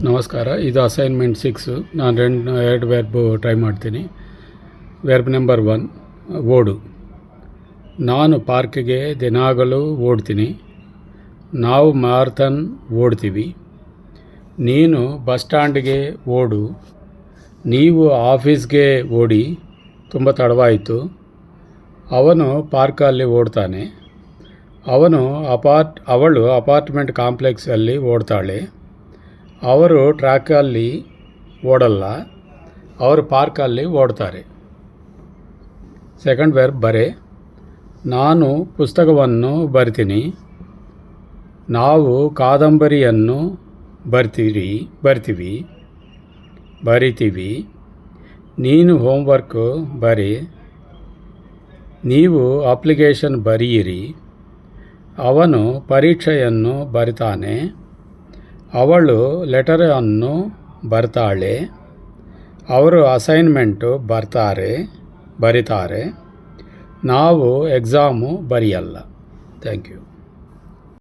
ನಮಸ್ಕಾರ. ಇದು ಅಸೈನ್ಮೆಂಟ್ 6. ನಾನು ಎರಡು ವೆರ್ಬ್ ಟ್ರೈ ಮಾಡ್ತೀನಿ. ವೆರ್ಬ್ ನಂಬರ್ 1, ಓಡು. ನಾನು ಪಾರ್ಕ್ಗೆ ದಿನಾಗಲೂ ಓಡ್ತೀನಿ. ನಾವು ಮ್ಯಾರಥಾನ್ ಓಡ್ತೀವಿ. ನೀನು ಬಸ್ ಸ್ಟ್ಯಾಂಡ್ಗೆ ಓಡು. ನೀವು ಆಫೀಸ್ಗೆ ಓಡಿ, ತುಂಬ ತಡವಾಯಿತು. ಅವನು ಪಾರ್ಕಲ್ಲಿ ಓಡ್ತಾನೆ. ಅವಳು ಅಪಾರ್ಟ್ಮೆಂಟ್ ಕಾಂಪ್ಲೆಕ್ಸಲ್ಲಿ ಓಡ್ತಾಳೆ. ಅವರು ಟ್ರ್ಯಾಕಲ್ಲಿ ಓಡಲ್ಲ, ಅವರು ಪಾರ್ಕಲ್ಲಿ ಓಡ್ತಾರೆ. ಸೆಕೆಂಡ್ ವೆರ್ಬ್ ಬರೆ. ನಾನು ಪುಸ್ತಕವನ್ನು ಬರ್ತೀನಿ. ನಾವು ಕಾದಂಬರಿಯನ್ನು ಬರಿತೀವಿ. ನೀನು ಹೋಮ್ವರ್ಕ್ ಬರಿ. ನೀವು ಅಪ್ಲಿಕೇಶನ್ ಬರೆಯಿರಿ. ಅವನು ಪರೀಕ್ಷೆಯನ್ನು ಬರಿತಾನೆ. ಅವಳು ಲೆಟರನ್ನು ಬರ್ತಾಳೆ. ಅವರು ಅಸೈನ್ಮೆಂಟು ಬರಿತಾರೆ. ನಾವು ಎಕ್ಸಾಮು ಬರೆಯಲ್ಲ. Thank you.